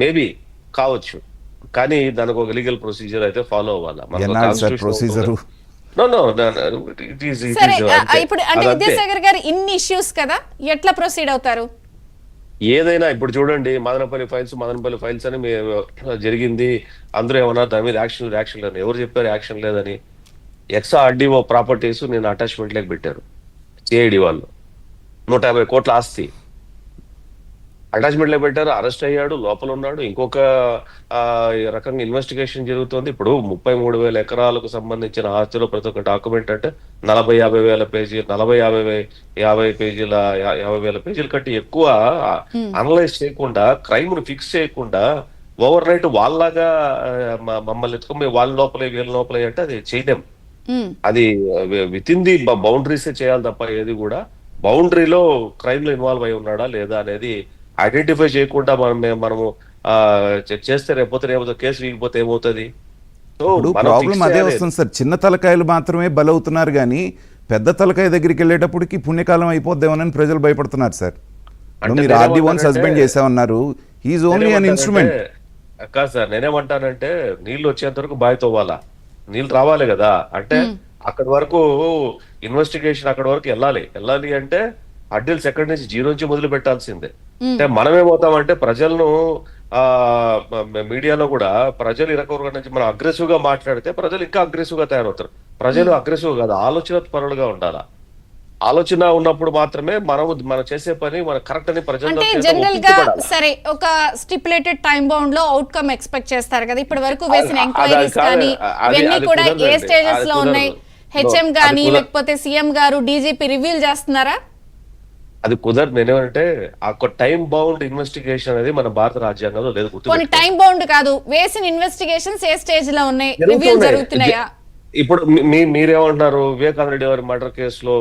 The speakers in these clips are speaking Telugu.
మేబీ కావచ్చు, కానీ దానికి ఒక లీగల్ ప్రొసీజర్ అయితే ఫాలో అవ్వాలా. మనకు ఎన్నాళ్ళు sir constitution procedure? No no it సరే, ఈస్ అంతే, ఇప్పుడు అంటే అదంతే. విద్యాసాగర్ గారు ఇన్ని ఇష్యూస్ కదా, ఎట్లా ప్రొసీడ్ అవుతారు? ఏదైనా ఇప్పుడు చూడండి, మదనపల్లి ఫైల్స్ అని జరిగింది, అందరూ ఏమన్నారు దాని మీద యాక్షన్ లేదని. ఎవరు చెప్పారు యాక్షన్ లేదని? ఎక్సా ఆర్డీఓ ప్రాపర్టీస్ నేను అటాచ్మెంట్ లేక పెట్టారు సిఐడి వాళ్ళు. 150 కోట్ల ఆస్తి అటాచ్మెంట్ లో పెట్టారు, అరెస్ట్ అయ్యాడు, లోపల ఉన్నాడు. ఇంకొక రకంగా ఇన్వెస్టిగేషన్ జరుగుతుంది. ఇప్పుడు 33,000 ఎకరాలకు సంబంధించిన ఆస్తిలో ప్రతి ఒక్క డాక్యుమెంట్ అంటే 40-50 వేల పేజీ 50 పేజీల 50 వేల పేజీల కంటే ఎక్కువ అనలైజ్ చేయకుండా, క్రైమ్ ను ఫిక్స్ చేయకుండా ఓవర్ నైట్ వాళ్ళలాగా మమ్మల్ని ఎత్తుకొని వాళ్ళ లోపలే వీళ్ళ లోపలే అంటే అది చేయలేం. అది విత్ ఇన్ ది బౌండరీసే చేయాలి తప్ప ఏది కూడా బౌండరీలో క్రైమ్ లో ఇన్వాల్వ్ అయి ఉన్నాడా లేదా అనేది ఐడెంటిఫై చేయకుండా మనము చేస్తే రేపు కేసు వీగిపోతే ఏమవుతుంది? ఇప్పుడు ప్రాబ్లం అదే వస్తుంది సార్, చిన్న తలకాయలు మాత్రమే బలవుతున్నారు కానీ పెద్ద తలకాయ దగ్గరికి వెళ్ళేటప్పటికి పుణ్యకాలం అయిపోద్దేమోనని ప్రజలు భయపడుతున్నారు సార్. మీరు ఆర్డీఓని సస్పెండ్ చేసామన్నారు, హీఈస్ ఓన్లీ అన్ ఇన్స్ట్రుమెంట్. కాదు సార్, నేనేమంటానంటే నీళ్లు వచ్చేంత వరకు బావి తవ్వాలా, నీళ్ళు రావాలి కదా. అంటే అక్కడి వరకు ఇన్వెస్టిగేషన్ అక్కడి వరకు వెళ్ళాలి అంటే అడ్డీల్స్ ఎక్కడి నుంచి జీరో నుంచి మొదలు పెట్టాల్సిందే. అంటే మనమేమవుతామంటే ప్రజలను మీడియాలో కూడా ప్రజలు ఈ రకం నుంచి మనం అగ్రెసివ్ గా మాట్లాడితే ప్రజలు ఇంకా అగ్రెసివ్ గా తయారవుతారు. ప్రజలు అగ్రెసివ్ కాదు, ఆలోచన పరులుగా ఉండాలా. ఆలోచన ఉన్నప్పుడు మాత్రమే మనం చేసే పని మన కరెక్ట్ అని ప్రజలు. అంటే జనరల్ గా సరే, ఒక స్టిపులేటెడ్ టైం బౌండ్ లో అవుట్కమ్ ఎక్స్పెక్ట్ చేస్తారు కదా. ఇప్పటి వరకు వేసిన ఎంక్వైరీస్ కానీ ఇవన్నీ కూడా ఏ స్టేజెస్ లో ఉన్నాయి? హెచ్ఎం గానీ లేకపోతే సీఎం గారు డీజీపీ రివీల్ చేస్తున్నారా? అది కుదరదు. నేనేమంటే ఆ టైం బౌండ్ ఇన్వెస్టిగేషన్ అనేది మన భారత రాజ్యాంగంలో లేదు. కొన్ని టైం బౌండ్ కాదు, వేసిన ఇన్వెస్టిగేషన్స్ ఏ స్టేజ్ లో ఉన్నాయి, రివ్యూలు జరుగుతున్నాయా? ఇప్పుడు మీరేమంటారు? వివేకానంద రెడ్డి గారి మర్డర్ కేసులో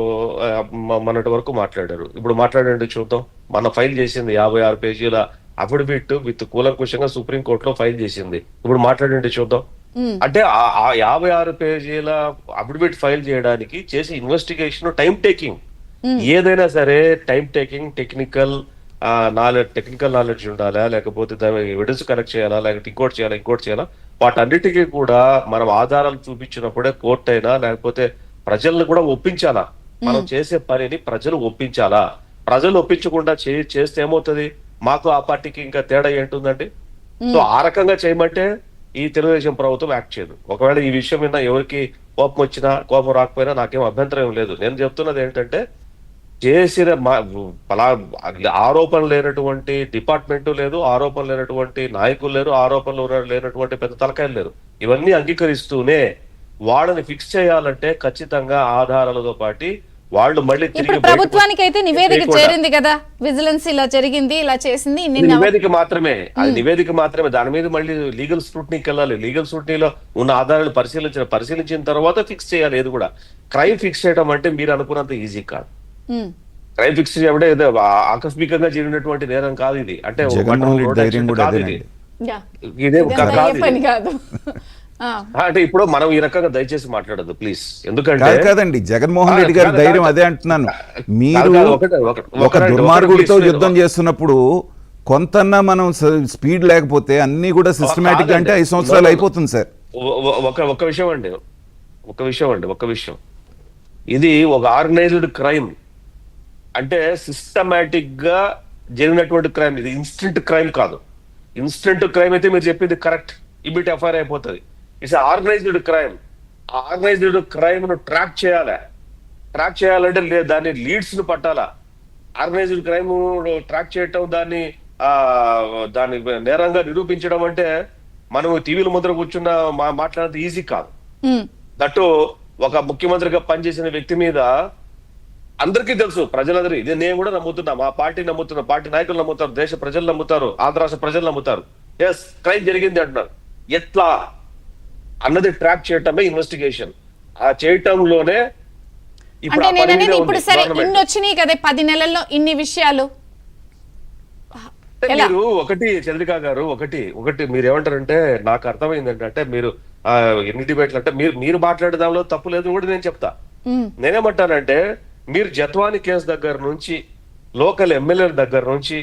మొన్నటి వరకు మాట్లాడారు, ఇప్పుడు మాట్లాడండి చూద్దాం. మన ఫైల్ చేసింది 56 పేజీల అఫిడవిట్ విత్ కూలంకుషంగా సుప్రీంకోర్టులో ఫైల్ చేసింది, ఇప్పుడు మాట్లాడండి చూద్దాం. అంటే ఆ 56 పేజీల అఫిడవిట్ ఫైల్ చేయడానికి చేసే ఇన్వెస్టిగేషన్ టైం టేకింగ్. ఏదైనా సరే టైం టేకింగ్, టెక్నికల్ నాలెడ్జ్ ఉండాలా, లేకపోతే ఎవిడెన్స్ కలెక్ట్ చేయాలా, లేకపోతే ఇంకోటి చేయాలా. వాటన్నిటికీ కూడా మనం ఆధారాలు చూపించినప్పుడే కోర్టు అయినా లేకపోతే ప్రజలను కూడా ఒప్పించాలా. మనం చేసే పనిని ప్రజలు ఒప్పించాలా. ప్రజలు ఒప్పించకుండా చేస్తే ఏమవుతుంది? మాకు ఆ పార్టీకి ఇంకా తేడా ఏంటుందండి? సో ఆ రకంగా చేయమంటే ఈ తెలుగుదేశం ప్రభుత్వం యాక్ట్ చేయదు. ఒకవేళ ఈ విషయం మీద ఎవరికి కోపం వచ్చినా కోపం రాకపోయినా నాకేం అభ్యంతరం లేదు. నేను చెప్తున్నది ఏంటంటే చేసిన ఆరోపణ లేనటువంటి డిపార్ట్మెంట్ లేదు, ఆరోపణ లేనటువంటి నాయకులు లేరు, ఆరోపణలు లేనటువంటి పెద్ద తలకాయలు లేరు. ఇవన్నీ అంగీకరిస్తూనే వాళ్ళని ఫిక్స్ చేయాలంటే ఖచ్చితంగా ఆధారాలతో పాటు వాళ్ళు మళ్ళీ తిరిగి ప్రభుత్వానికి అయితే నివేదిక చేరింది కదా, విజిలెన్స్ ఇలా జరిగింది, ఇలా చేసింది, నివేదిక మాత్రమే. అది నివేదిక మాత్రమే. దాని మీద మళ్ళీ లీగల్ స్క్రూటనీకి వెళ్ళాలి. లీగల్ స్క్రూటనీలో ఉన్న ఆధారాలు పరిశీలించిన తర్వాత ఫిక్స్ చేయాలి. ఏది కూడా క్రైమ్ ఫిక్స్ చేయడం అంటే మీరు అనుకున్నంత ఈజీ కాదు. క్రైమ్ ఫిక్స్ చేయడం ఏదో ఆకస్మికంగా జరిగినటువంటి నేరం కాదు ఇది. అంటే అంటే ఇప్పుడు మనం ఈ రకంగా దయచేసి మాట్లాడదు ప్లీజ్. ఎందుకంటే కాదండి, జగన్మోహన్ రెడ్డి గారి ధైర్యం అదే అంటున్నాను. మీరు ఒక దుర్మార్గుడితో యుద్ధం చేస్తున్నప్పుడు కొంతన్నా మనం స్పీడ్ లేకపోతే అన్ని కూడా సిస్టమేటిక్ అంటే 5 సంవత్సరాలు అయిపోతుంది సార్. ఒక విషయం ఇది ఒక ఆర్గనైజ్డ్ క్రైమ్ అంటే సిస్టమేటిక్ గా జరిగినటువంటి క్రైమ్. ఇది ఇన్స్టెంట్ క్రైమ్ కాదు. ఇన్స్టెంట్ క్రైమ్ అయితే మీరు చెప్పింది కరెక్ట్, ఇమిడియట్ ఎఫ్ఐఆర్ అయిపోతుంది. It's organised crime. Organised crime ను ట్రాక్ చేయాలంటే దాని లీడ్స్ ను పట్టాలా. ఆర్గనైజ్డ్ క్రైమ్ ట్రాక్ చేయటం, దాన్ని నేరంగా నిరూపించడం అంటే మనం టీవీల ముందర కూర్చున్న మాట్లాడినంత ఈజీ కాదు. దట్టు ఒక ముఖ్యమంత్రిగా పనిచేసిన వ్యక్తి మీద అందరికీ తెలుసు, ప్రజలందరూ. ఇది నేను కూడా నమ్ముతున్నా, మా పార్టీ నమ్ముతున్నా, పార్టీ నాయకులు నమ్ముతారు, దేశ ప్రజలు నమ్ముతారు, ఆంధ్ర రాష్ట్ర ప్రజలు నమ్ముతారు. ఎస్, క్రైమ్ జరిగింది అంటున్నారు. ఎట్లా అన్నది ట్రాక్ చేయటమే ఇన్వెస్టిగేషన్. ఆ చేయటంలోనే ఇప్పుడు సరే ఇన్ని వచ్చినాయి కదా 10 నెలల్లో ఇన్ని విషయాలు. మీరు చంద్రికా గారు ఒకటి మీరు ఏమంటారంటే, నాకు అర్థమైంది ఏంటంటే మీరు ఎన్ని డిబేట్లు అంటే మీరు మాట్లాడే దానిలో తప్పు లేదు కూడా నేను చెప్తా. నేనేమంటానంటే మీరు జత్వాని కేసు దగ్గర నుంచి, లోకల్ ఎమ్మెల్యేల దగ్గర నుంచి,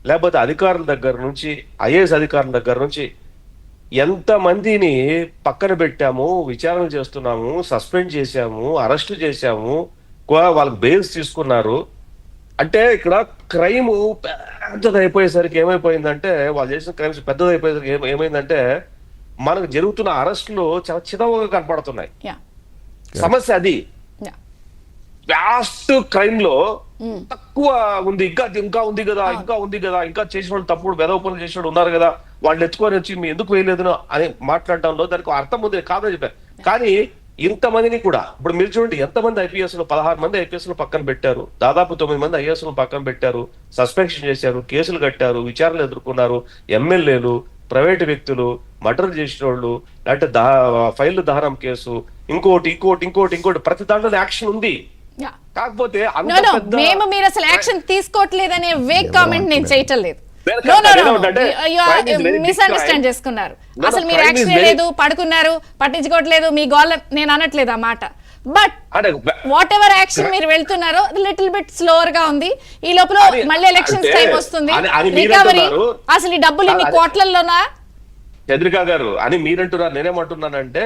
లేకపోతే అధికారుల దగ్గర నుంచి, ఐఏఎస్ అధికారుల దగ్గర నుంచి ఎంత మందిని పక్కన పెట్టాము, విచారణ చేస్తున్నాము, సస్పెండ్ చేశాము, అరెస్ట్ చేశాము, వాళ్ళకి బెయిల్స్ తీసుకున్నారు. అంటే ఇక్కడ క్రైమ్ పెద్దది అయిపోయేసరికి ఏమైపోయిందంటే, వాళ్ళు చేసిన క్రైమ్స్ పెద్దది అయిపోయేసరికి ఏమైందంటే మనకు జరుగుతున్న అరెస్టులు చాలా చిన్నగా కనపడుతున్నాయి. Yeah. సమస్య అది. Yeah. వ్యాస్ట్ క్రైమ్ లో తక్కువ ఉంది, ఇంకా ఉంది కదా, ఇంకా చేసిన వాళ్ళు తప్పుడు వెధవ పనులు చేసిన వాళ్ళు ఉన్నారు కదా, వాళ్ళు ఎత్తుకొని వచ్చి మీ ఎందుకు వేయలేదు అని మాట్లాడటంలో దానికి అర్థం ఉంది కాదని చెప్పారు. కానీ ఇంతమందిని కూడా ఇప్పుడు మీరు చూడండి, ఎంతమంది ఐపీఎస్ 16 మంది ఐపీఎస్ పక్కన పెట్టారు, దాదాపు 9 మంది ఐఏఎస్ పక్కన పెట్టారు, సస్పెన్షన్ చేశారు, కేసులు కట్టారు, విచారణలు ఎదుర్కొన్నారు. ఎమ్మెల్యేలు, ప్రైవేటు వ్యక్తులు, మర్డర్ చేసిన వాళ్ళు, లేకపోతే ఫైల్ దహనం కేసు, ఇంకోటి ప్రతి దాంట్లో యాక్షన్ ఉంది. కాకపోతే మేము మీరు అసలు యాక్షన్ తీసుకోవట్లేదనే వేగ్ కామెంట్ నేను చేయటం లేదు. మిస్అండర్స్టాండ్ చేసుకున్నారు. అసలు మీరు యాక్షన్ లేదు, పడుకున్నారు, పట్టించుకోవట్లేదు, మీ గోల్ నేను అనట్లేదు ఆ మాట. బట్ వాట్ ఎవర్ యాక్షన్ మీరు వెళ్తున్నారో లిటిల్ బిట్ స్లోవర్ గా ఉంది. ఈ లోపల మళ్ళీ ఎలక్షన్స్ టైం వస్తుంది, రికవరీ. అసలు ఈ డబ్బులు ఇన్ని కోట్లలోనా చంద్రికా గారు అని మీరంటున్నారు. నేనేమంటున్నానంటే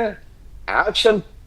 యాక్షన్